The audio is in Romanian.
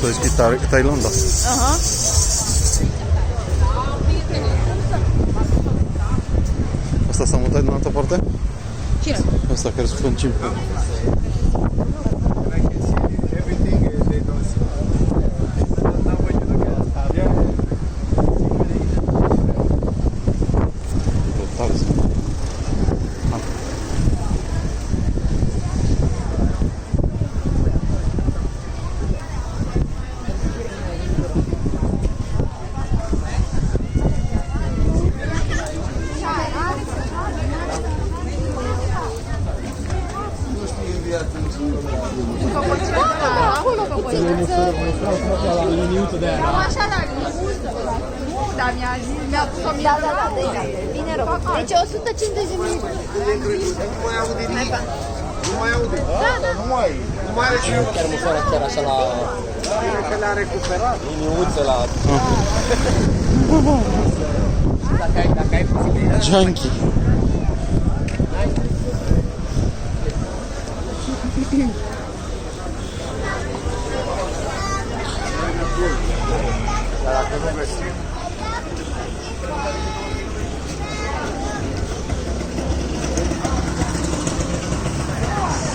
S-a deschis Thailanda. Aha. Asta s-a mutat din altă parte? Cine? Asta care sunt în Cimpu. Da, mi-a pus 1000. Da, bine rău. Deci 150 de minute. Nu mai aude nimic. Nu mai aude. Nu mai are cine. Chiar măsoară chiar așa la... Că le-a recuperat. Liniuță la... Dacă ai posibilitatea... Junkie. Dar dacă nu găsim...